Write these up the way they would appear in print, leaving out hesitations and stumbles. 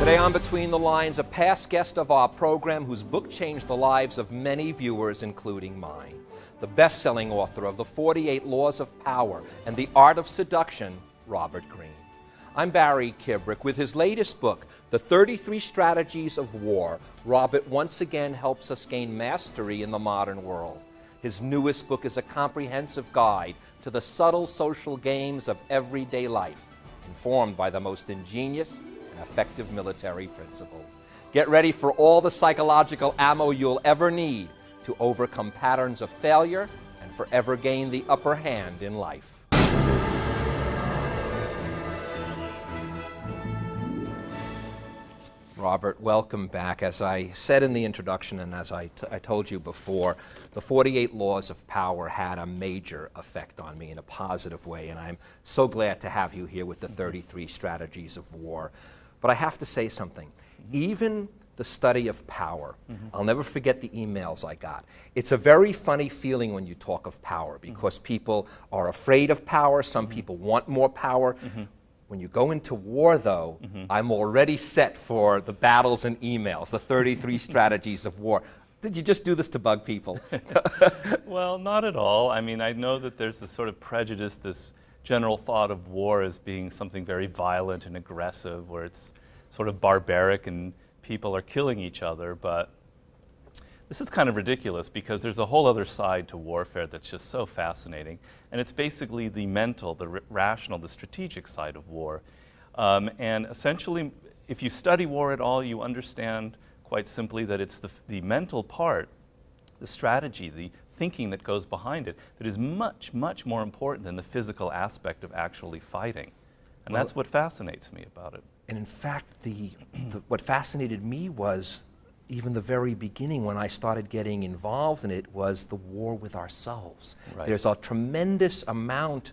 Today on Between the Lines, a past guest of our program whose book changed the lives of many viewers, including mine. The best-selling author of The 48 Laws of Power and The Art of Seduction, Robert Greene. I'm Barry Kibrick. With his latest book, The 33 Strategies of War, Robert once again helps us gain mastery in the modern world. His newest book is a comprehensive guide to the subtle social games of everyday life, informed by the most ingenious and effective military principles. Get ready for all the psychological ammo you'll ever need to overcome patterns of failure and forever gain the upper hand in life. Robert, welcome back. As I said in the introduction and as I told you before, the 48 Laws of Power had a major effect on me in a positive way, and I'm so glad to have you here with the 33 Strategies of War. But I have to say something. Even the study of power, I'll never forget the emails I got. It's a very funny feeling when you talk of power because people are afraid of power, some people want more power. When you go into war, though, I'm already set for the battles and emails, the 33 strategies of war. Did you just do this to bug people? Well, not at all. I mean, I know that there's this sort of prejudice, this general thought of war as being something very violent and aggressive, where it's sort of barbaric and people are killing each other, but this is kind of ridiculous because there's a whole other side to warfare that's just so fascinating, and it's basically the mental, the rational, the strategic side of war. And essentially, if you study war at all, you understand quite simply that it's the mental part, the strategy, the thinking that goes behind it, that is much, much more important than the physical aspect of actually fighting. And that's what fascinates me about it. And in fact, what fascinated me was even the very beginning when I started getting involved in it was the war with ourselves. Right. There's a tremendous amount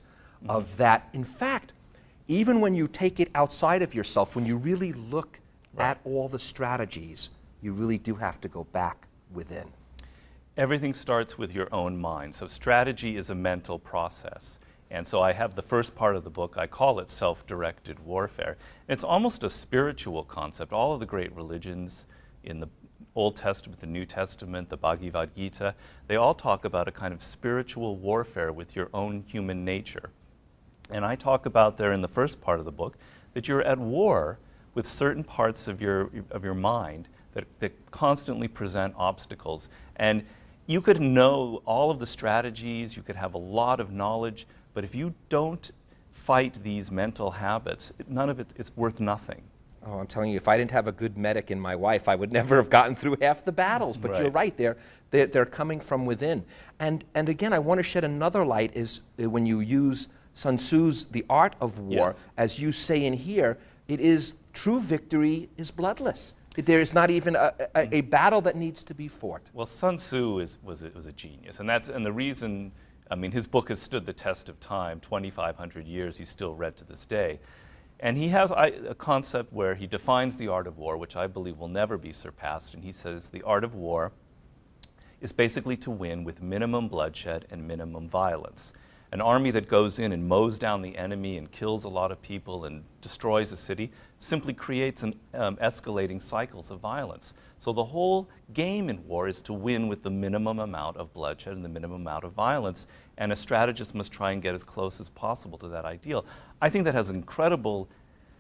of that. In fact, even when you take it outside of yourself, when you really look at all the strategies, you really do have to go back within. Everything starts with your own mind. So strategy is a mental process. And so I have the first part of the book, I call it self-directed warfare. It's almost a spiritual concept. All of the great religions in the Old Testament, the New Testament, the Bhagavad Gita, they all talk about a kind of spiritual warfare with your own human nature. And I talk about there in the first part of the book that you're at war with certain parts of your mind that constantly present obstacles. And you could know all of the strategies, you could have a lot of knowledge, but if you don't fight these mental habits, none of it's worth nothing. Oh, I'm telling you, if I didn't have a good medic in my wife, I would never have gotten through half the battles. But you're right, they're coming from within. And again, I want to shed another light is when you use Sun Tzu's The Art of War, as you say in here, it is true victory is bloodless. There is not even a battle that needs to be fought. Well, Sun Tzu was a genius, and the reason, I mean, his book has stood the test of time, 2,500 years, he's still read to this day. And he has a concept where he defines the art of war, which I believe will never be surpassed, and he says the art of war is basically to win with minimum bloodshed and minimum violence. An army that goes in and mows down the enemy and kills a lot of people and destroys a city simply creates escalating cycles of violence. So the whole game in war is to win with the minimum amount of bloodshed and the minimum amount of violence, and a strategist must try and get as close as possible to that ideal. I think that has incredible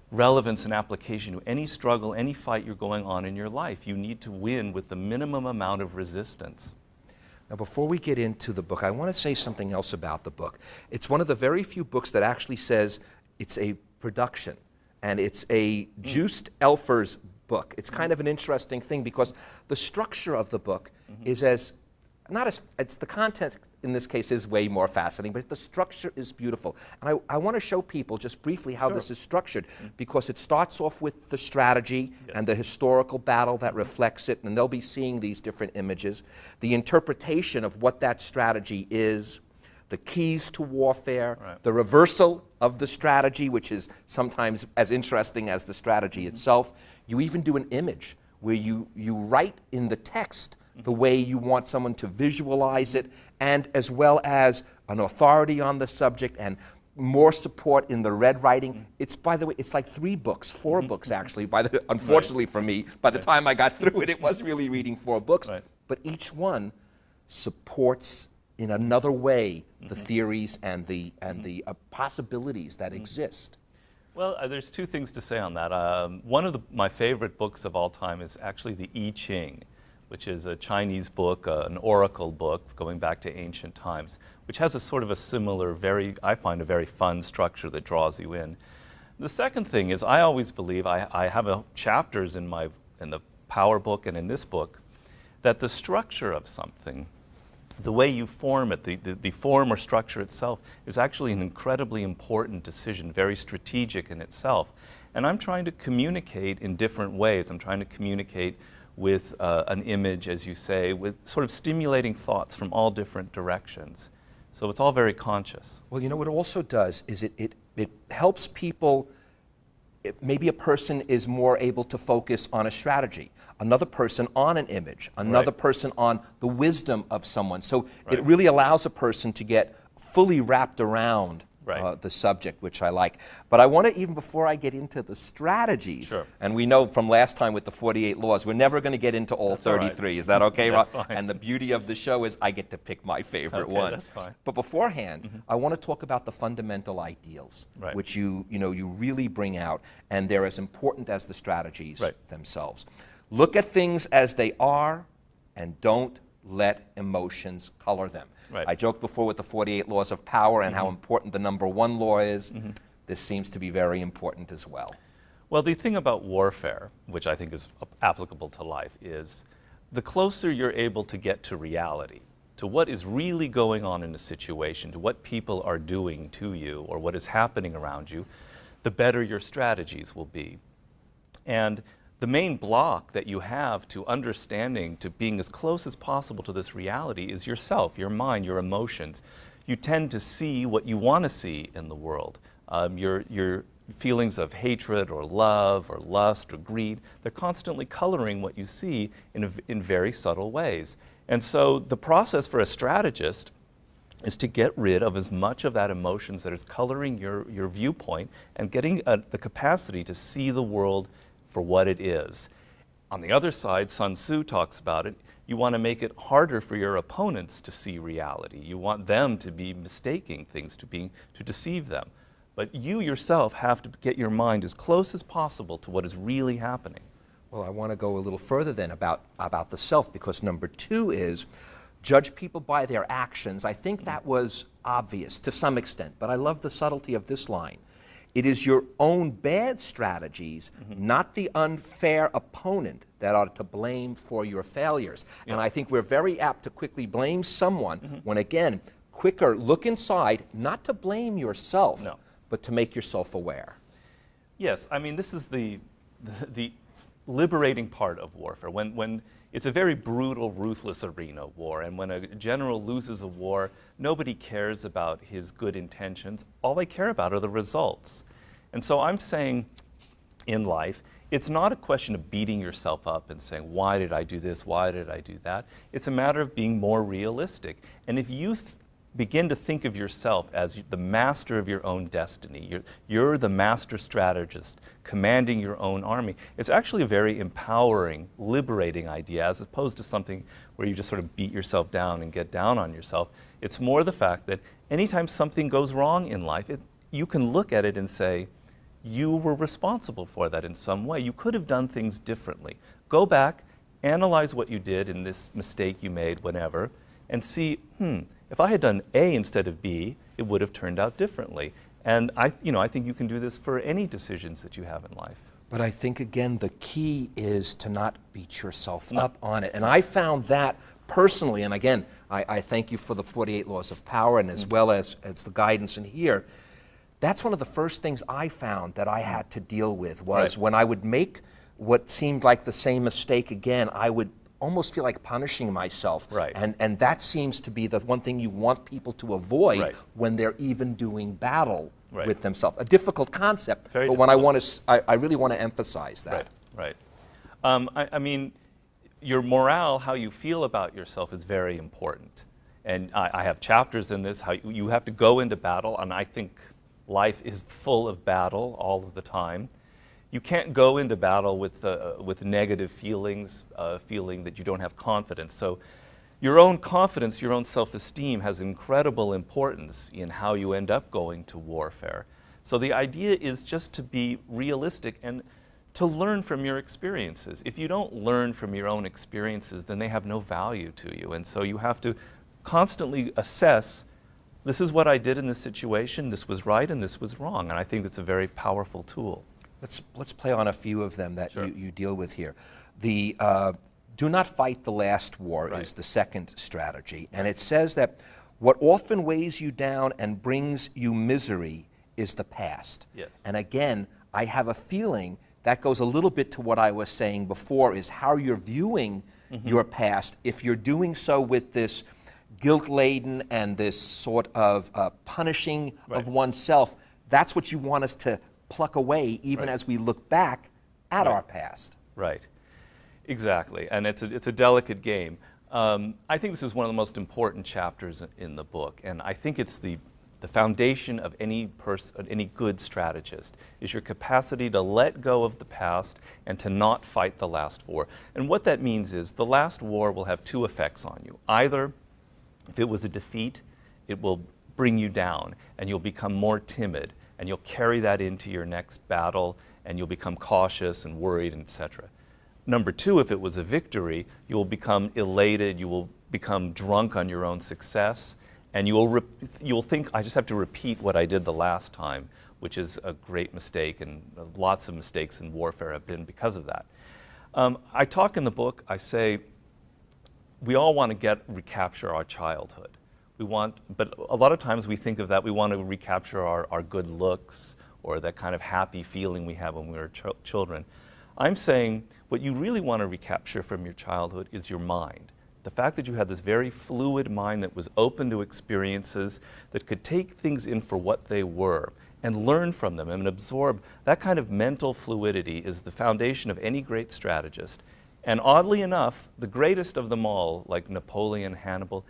relevance and application to any struggle, any fight you're going on in your life. You need to win with the minimum amount of resistance. Now, before we get into the book, I want to say something else about the book. It's one of the very few books that actually says it's a production, and it's a Joost Elfer's book. It's kind of an interesting thing because the structure of the book is it's the content in this case is way more fascinating, but the structure is beautiful. And I want to show people just briefly how this is structured because it starts off with the strategy and the historical battle that reflects it, and they'll be seeing these different images, the interpretation of what that strategy is, the keys to warfare, the reversal of the strategy, which is sometimes as interesting as the strategy itself. You even do an image where you write in the text the way you want someone to visualize it, and as well as an authority on the subject and more support in the red writing. It's, by the way, it's like 3 books, 4 books actually. Unfortunately for me, by the time I got through it, it was really reading 4 books. Right. But each one supports in another way the theories and the possibilities that exist. Well, there's 2 things to say on that. One of my favorite books of all time is actually the I Ching, which is a Chinese book, an oracle book going back to ancient times, which has a sort of a similar, I find a very fun structure that draws you in. The second thing is I always believe, I have chapters in the Power book and in this book, that the structure of something, the way you form it, the form or structure itself is actually an incredibly important decision, very strategic in itself. And I'm trying to communicate in different ways. I'm trying to communicate with an image, as you say, with sort of stimulating thoughts from all different directions. So it's all very conscious. Well, you know what it also does is it helps people. Maybe a person is more able to focus on a strategy, another person on an image, another person on the wisdom of someone. So it really allows a person to get fully wrapped around the subject, which I like. But I want to, even before I get into the strategies, and we know from last time with the 48 laws, we're never going to get into all 33. Is that okay, Rob? And the beauty of the show is I get to pick my favorite ones. That's fine. But beforehand, I want to talk about the fundamental ideals, which you really bring out, and they're as important as the strategies themselves. Look at things as they are, and don't let emotions color them. I joked before with the 48 laws of power and how important the number 1 law is. This seems to be very important as well. Well, the thing about warfare, which I think is applicable to life, is the closer you're able to get to reality, to what is really going on in a situation, to what people are doing to you or what is happening around you, the better your strategies will be. And the main block that you have to understanding, to being as close as possible to this reality is yourself, your mind, your emotions. You tend to see what you want to see in the world. Your feelings of hatred or love or lust or greed, they're constantly coloring what you see in very subtle ways. And so the process for a strategist is to get rid of as much of that emotions that is coloring your viewpoint and getting the capacity to see the world for what it is. On the other side, Sun Tzu talks about it, you want to make it harder for your opponents to see reality. You want them to be mistaking things, to deceive them. But you yourself have to get your mind as close as possible to what is really happening. Well, I want to go a little further then about the self, because number 2 is judge people by their actions. I think that was obvious to some extent, but I love the subtlety of this line. It is your own bad strategies, not the unfair opponent, that are to blame for your failures. And I think we're very apt to quickly blame someone when, again, quicker look inside, not to blame yourself, but to make yourself aware. Yes, I mean, this is the liberating part of warfare. When it's a very brutal, ruthless arena, war, and when a general loses a war, nobody cares about his good intentions. All they care about are the results. And so I'm saying in life, it's not a question of beating yourself up and saying, why did I do this, why did I do that? It's a matter of being more realistic. And if you begin to think of yourself as the master of your own destiny, you're the master strategist commanding your own army, it's actually a very empowering, liberating idea, as opposed to something where you just sort of beat yourself down and get down on yourself. It's more the fact that anytime something goes wrong in life, you can look at it and say, you were responsible for that in some way. You could have done things differently. Go back, analyze what you did in this mistake you made, whenever, and see, if I had done A instead of B, it would have turned out differently. And I think you can do this for any decisions that you have in life. But I think, again, the key is to not beat yourself up on it. And I found that personally, and again, I thank you for the 48 laws of power, and as well as the guidance in here. That's one of the first things I found that I had to deal with was when I would make what seemed like the same mistake again, I would almost feel like punishing myself. And that seems to be the one thing you want people to avoid when they're even doing battle with themselves. A difficult concept, but when I really want to emphasize that. I mean, your morale, how you feel about yourself, is very important. And I have chapters in this, how you have to go into battle, and I think life is full of battle all of the time. You can't go into battle with negative feelings, feeling that you don't have confidence. So your own confidence, your own self-esteem has incredible importance in how you end up going to warfare. So the idea is just to be realistic and to learn from your experiences. If you don't learn from your own experiences, then they have no value to you. And so you have to constantly assess, this is what I did in this situation, this was right and this was wrong. And I think it's a very powerful tool. Let's play on a few of them that Sure. you deal with here. The do not fight the last war Right. is the second strategy. And it says that what often weighs you down and brings you misery is the past. Yes. And again, I have a feeling that goes a little bit to what I was saying before, is how you're viewing your past. If you're doing so with this guilt-laden and this sort of punishing of oneself, that's what you want us to pluck away even as we look back at our past. Right, exactly, and it's a delicate game. I think this is one of the most important chapters in the book, and I think it's the foundation of any good strategist, is your capacity to let go of the past and to not fight the last war. And what that means is the last war will have two effects on you. Either, if it was a defeat, it will bring you down and you'll become more timid, and you'll carry that into your next battle, and you'll become cautious and worried, etc. Number two, if it was a victory, you will become elated, you will become drunk on your own success, and you will think, I just have to repeat what I did the last time, which is a great mistake, and lots of mistakes in warfare have been because of that. I talk in the book, I say, we all want to recapture our childhood. But a lot of times we think of that, we want to recapture our good looks or that kind of happy feeling we have when we were children. I'm saying what you really want to recapture from your childhood is your mind. The fact that you had this very fluid mind that was open to experiences, that could take things in for what they were and learn from them and absorb. That kind of mental fluidity is the foundation of any great strategist. And oddly enough, the greatest of them all, like Napoleon, Hannibal,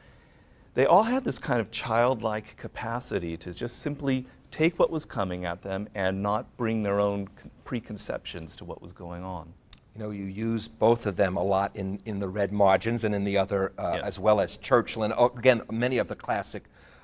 they all had this kind of childlike capacity to just simply take what was coming at them and not bring their own preconceptions to what was going on. You know, you use both of them a lot in the red margins and in the other, as well as Churchill, and again, many of the classic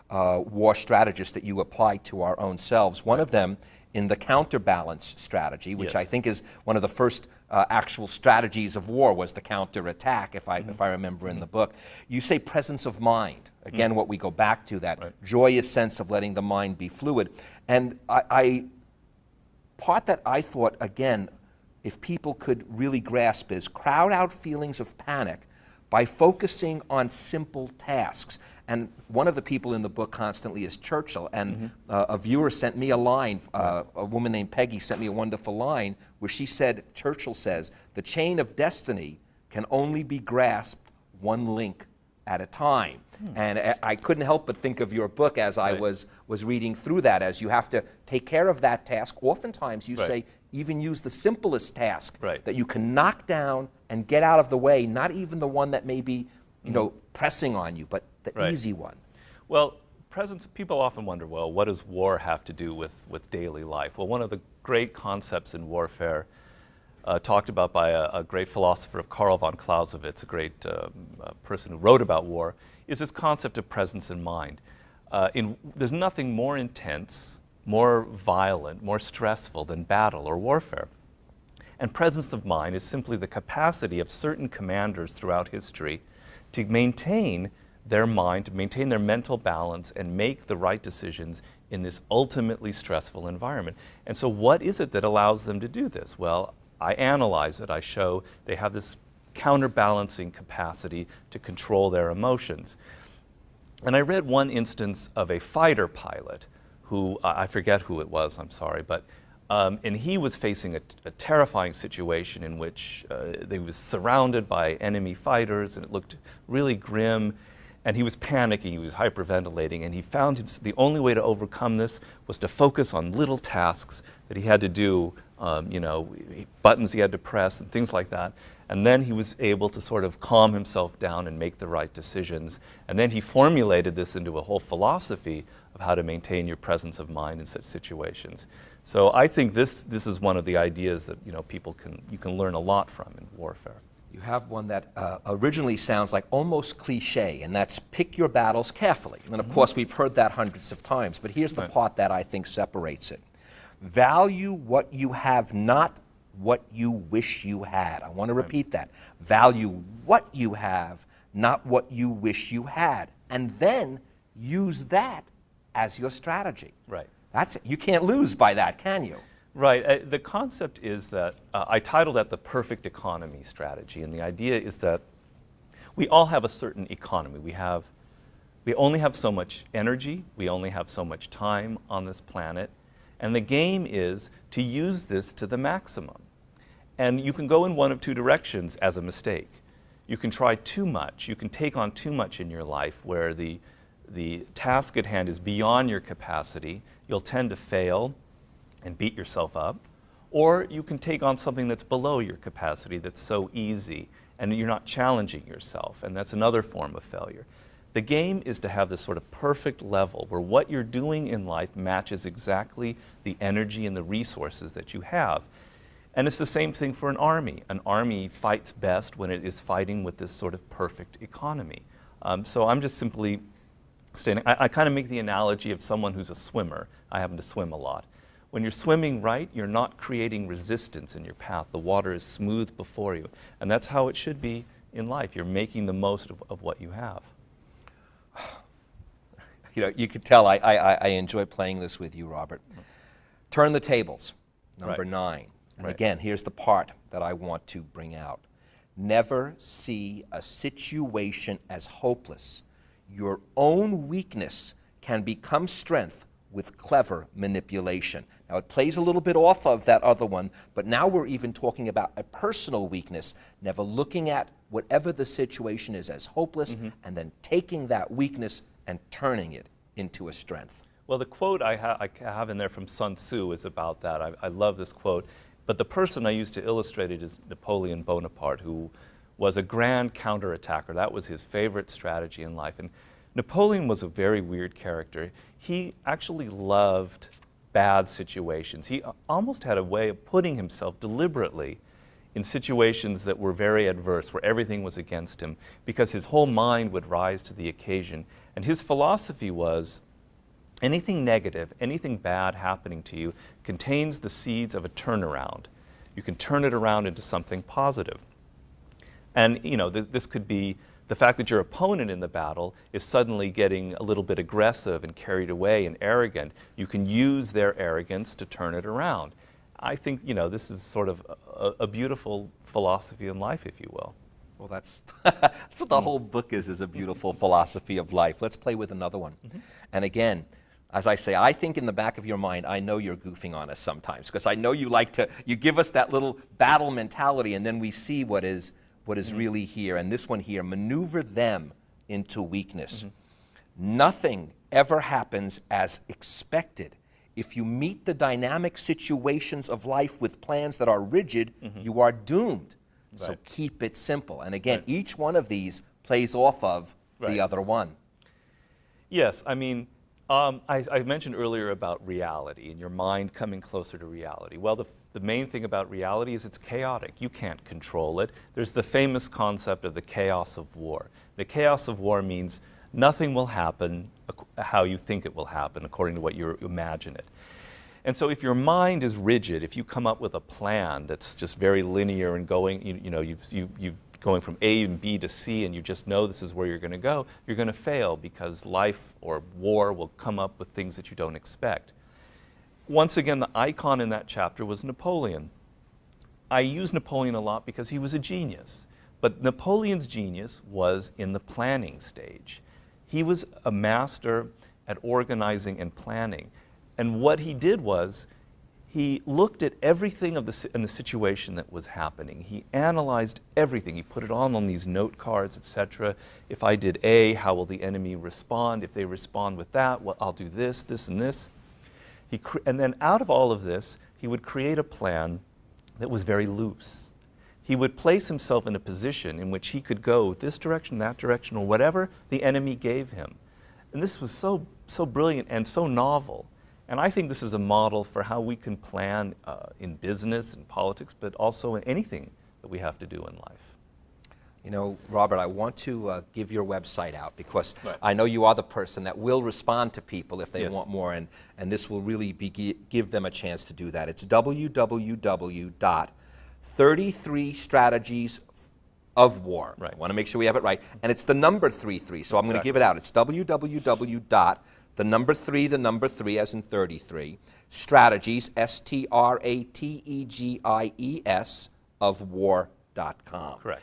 war strategists that you apply to our own selves. One of them in the counterbalance strategy, which I think is one of the first actual strategies of war, was the counterattack, if I remember in the book. You say presence of mind. Again, what we go back to, that joyous sense of letting the mind be fluid. And part that I thought, again, if people could really grasp, is crowd out feelings of panic by focusing on simple tasks. And one of the people in the book constantly is Churchill. And a viewer sent me a line, a woman named Peggy sent me a wonderful line where she said, Churchill says, the chain of destiny can only be grasped one link at a time. And I couldn't help but think of your book as I was reading through that, as you have to take care of that task. Oftentimes you say, even use the simplest task that you can knock down and get out of the way, not even the one that may be, you know, pressing on you, but the easy one. Well, people often wonder, well, what does war have to do with daily life? Well, one of the great concepts in warfare, talked about by a great philosopher of Karl von Clausewitz, a great person who wrote about war, is this concept of presence in mind. There's nothing more intense, more violent, more stressful than battle or warfare. And presence of mind is simply the capacity of certain commanders throughout history to maintain their mind, to maintain their mental balance and make the right decisions in this ultimately stressful environment. And so what is it that allows them to do this? Well, I analyze it, I show they have this counterbalancing capacity to control their emotions. And I read one instance of a fighter pilot who, I forget who it was, I'm sorry, but and he was facing a terrifying situation in which he was surrounded by enemy fighters and it looked really grim, and he was panicking, he was hyperventilating, and he found the only way to overcome this was to focus on little tasks that he had to do you know, buttons he had to press and things like that. And then he was able to sort of calm himself down and make the right decisions. And then he formulated this into a whole philosophy of how to maintain your presence of mind in such situations. So I think this is one of the ideas that, you know, you can learn a lot from in warfare. You have one that originally sounds like almost cliche, and that's pick your battles carefully. And of course, we've heard that hundreds of times, but here's the part that I think separates it. Value what you have, not what you wish you had. I want to repeat that. Value what you have, not what you wish you had. And then use that as your strategy. Right. You can't lose by that, can you? Right. The concept is that, I titled that the perfect economy strategy. And the idea is that we all have a certain economy. We only have so much energy. We only have so much time on this planet. And the game is to use this to the maximum. And you can go in one of two directions as a mistake. You can try too much. You can take on too much in your life where the task at hand is beyond your capacity. You'll tend to fail and beat yourself up. Or you can take on something that's below your capacity, that's so easy, and you're not challenging yourself, and that's another form of failure. The game is to have this sort of perfect level where what you're doing in life matches exactly the energy and the resources that you have. And it's the same thing for an army. An army fights best when it is fighting with this sort of perfect economy. So I'm just simply stating, I kind of make the analogy of someone who's a swimmer. I happen to swim a lot. When you're swimming right, you're not creating resistance in your path. The water is smooth before you. And that's how it should be in life. You're making the most of what you have. You know, you could tell I enjoy playing this with you, Robert. Turn the tables, number 9. And again, here's the part that I want to bring out. Never see a situation as hopeless. Your own weakness can become strength with clever manipulation. Now, it plays a little bit off of that other one, but now we're even talking about a personal weakness, never looking at whatever the situation is as hopeless, and then taking that weakness and turning it into a strength. Well, the quote I have in there from Sun Tzu is about that. I love this quote. But the person I used to illustrate it is Napoleon Bonaparte, who was a grand counterattacker. That was his favorite strategy in life. And Napoleon was a very weird character. He actually loved bad situations. He almost had a way of putting himself deliberately in situations that were very adverse, where everything was against him, because his whole mind would rise to the occasion. And his philosophy was, anything negative, anything bad happening to you contains the seeds of a turnaround. You can turn it around into something positive. And you know, this could be the fact that your opponent in the battle is suddenly getting a little bit aggressive and carried away and arrogant. You can use their arrogance to turn it around. I think, you know, this is sort of a beautiful philosophy in life, if you will. Well, that's what the whole book is a beautiful philosophy of life. Let's play with another one. And again, as I say, I think in the back of your mind, I know you're goofing on us sometimes, because I know you like to, you give us that little battle mentality, and then we see what is really here. And this one here, maneuver them into weakness. Nothing ever happens as expected. If you meet the dynamic situations of life with plans that are rigid, you are doomed. So keep it simple. And again, each one of these plays off of the other one. Yes, I mean, I mentioned earlier about reality and your mind coming closer to reality. Well, the main thing about reality is it's chaotic. You can't control it. There's the famous concept of the chaos of war. The chaos of war means nothing will happen how you think it will happen, according to what you imagine it. And so if your mind is rigid, if you come up with a plan that's just very linear and going, you going from A and B to C, and you just know this is where you're going to go, you're going to fail, because life or war will come up with things that you don't expect. Once again, the icon in that chapter was Napoleon. I use Napoleon a lot because he was a genius. But Napoleon's genius was in the planning stage. He was a master at organizing and planning. And what he did was, he looked at everything in the situation that was happening. He analyzed everything. He put it on these note cards, etc. If I did A, how will the enemy respond? If they respond with that, well, I'll do this, this, and this. And then out of all of this, he would create a plan that was very loose. He would place himself in a position in which he could go this direction, that direction, or whatever the enemy gave him. And this was so brilliant and so novel. And I think this is a model for how we can plan in business and politics, but also in anything that we have to do in life. You know, Robert, I want to give your website out because Right. I know you are the person that will respond to people if they Yes. want more, and this will really give them a chance to do that. It's www.33strategies of war. Right. I want to make sure we have it right. And it's the number 33, so I'm going to give it out. It's www.3 as in 33, strategies, strategies, of war.com. Correct.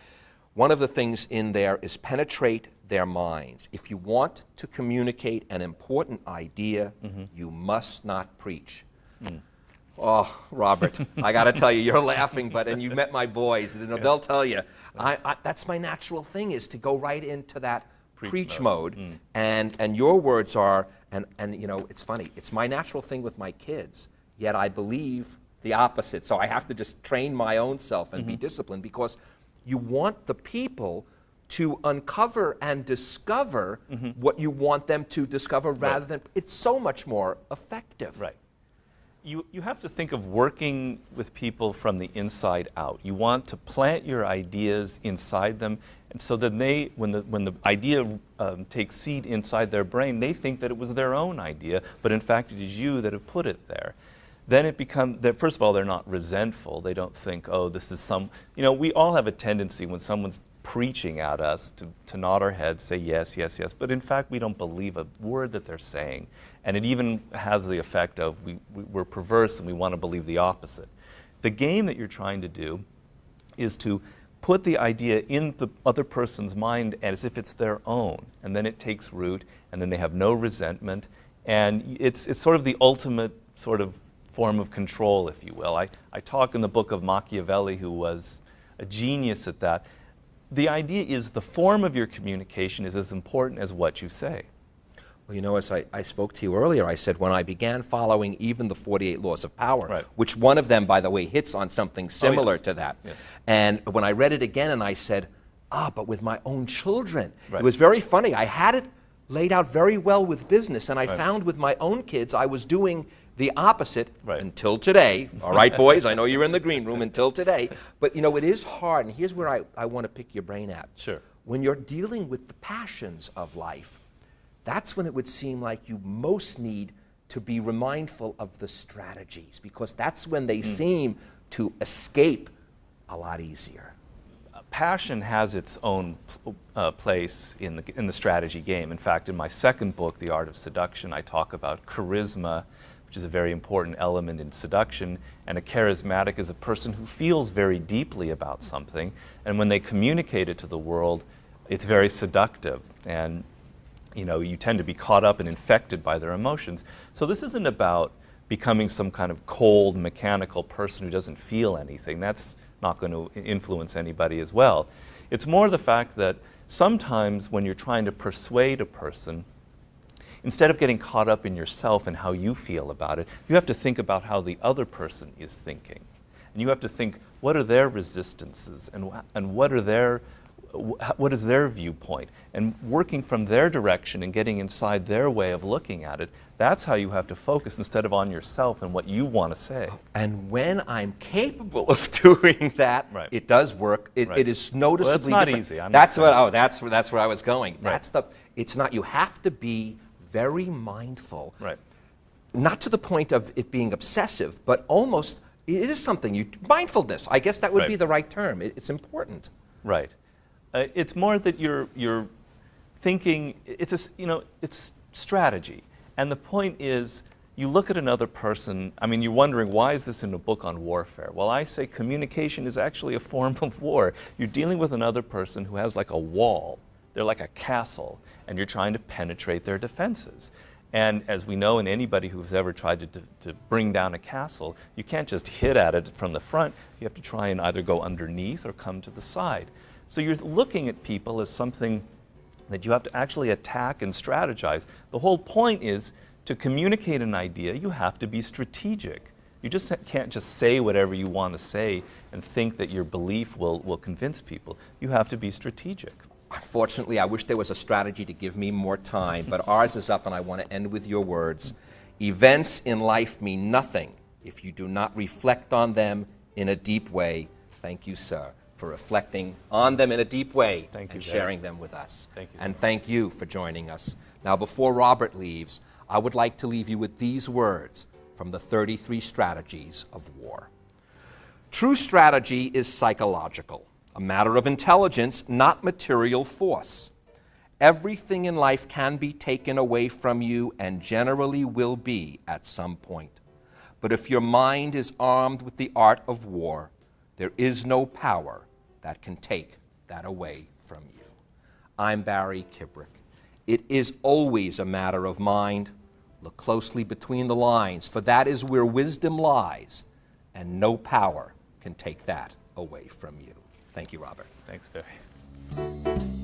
One of the things in there is penetrate their minds. If you want to communicate an important idea, you must not preach. Oh, Robert, I got to tell you, you're laughing, and you met my boys. You know, they'll tell you, that's my natural thing, is to go right into that preach mode. And your words are, and you know, it's funny, it's my natural thing with my kids, yet I believe the opposite. So I have to just train my own self and be disciplined, because you want the people to uncover and discover what you want them to discover, rather than, it's so much more effective. Right. You have to think of working with people from the inside out. You want to plant your ideas inside them, and so that when the idea takes seed inside their brain, they think that it was their own idea, but in fact it is you that have put it there. Then it becomes that, first of all, they're not resentful. They don't think, oh, this is some, you know, we all have a tendency when someone's preaching at us to nod our heads, say yes, yes, yes, but in fact we don't believe a word that they're saying. And it even has the effect of we're perverse and we want to believe the opposite. The game that you're trying to do is to put the idea in the other person's mind as if it's their own, and then it takes root, and then they have no resentment, and it's sort of the ultimate sort of form of control, if you will. I talk in the book of Machiavelli, who was a genius at that. The idea is the form of your communication is as important as what you say. Well, you know, as I spoke to you earlier, I said when I began following even the 48 laws of power, which one of them, by the way, hits on something similar to that. Yes. And when I read it again, and I said, but with my own children. It was very funny. I had it laid out very well with business, and I found with my own kids I was doing the opposite until today. All right, boys, I know you're in the green room until today. But, you know, it is hard, and here's where I want to pick your brain at. Sure. When you're dealing with the passions of life, that's when it would seem like you most need to be mindful of the strategies, because that's when they seem to escape a lot easier. Passion has its own place in the strategy game. In fact, in my second book, The Art of Seduction, I talk about charisma, which is a very important element in seduction, and a charismatic is a person who feels very deeply about something, and when they communicate it to the world, it's very seductive, and you know, you tend to be caught up and infected by their emotions. So this isn't about becoming some kind of cold, mechanical person who doesn't feel anything. That's not going to influence anybody as well. It's more the fact that sometimes when you're trying to persuade a person, instead of getting caught up in yourself and how you feel about it, you have to think about how the other person is thinking. And you have to think, what are their resistances, and what is their viewpoint? And working from their direction and getting inside their way of looking at it, that's how you have to focus instead of on yourself and what you want to say. And when I'm capable of doing that, it does work. It is noticeably well, different. It's not easy. That's where I was going. It's not, you have to be very mindful. Not to the point of it being obsessive, but almost, it is something, mindfulness, I guess that would be the right term. It's important. Right. It's more that you're thinking, it's strategy. And the point is, you look at another person, I mean, you're wondering, why is this in a book on warfare? Well, I say communication is actually a form of war. You're dealing with another person who has like a wall. They're like a castle, and you're trying to penetrate their defenses. And as we know, in anybody who's ever tried to bring down a castle, you can't just hit at it from the front. You have to try and either go underneath or come to the side. So you're looking at people as something that you have to actually attack and strategize. The whole point is to communicate an idea, you have to be strategic. You just can't just say whatever you want to say and think that your belief will convince people. You have to be strategic. Unfortunately, I wish there was a strategy to give me more time, but ours is up, and I want to end with your words. Events in life mean nothing if you do not reflect on them in a deep way. Thank you, sir, for reflecting on them in a deep way and sharing them with us. Thank you. And thank you for joining us. Now, before Robert leaves, I would like to leave you with these words from the 33 Strategies of War. True strategy is psychological, a matter of intelligence, not material force. Everything in life can be taken away from you and generally will be at some point. But if your mind is armed with the art of war, there is no power that can take that away from you. I'm Barry Kibrick. It is always a matter of mind. Look closely between the lines, for that is where wisdom lies, and no power can take that away from you. Thank you, Robert. Thanks, Barry.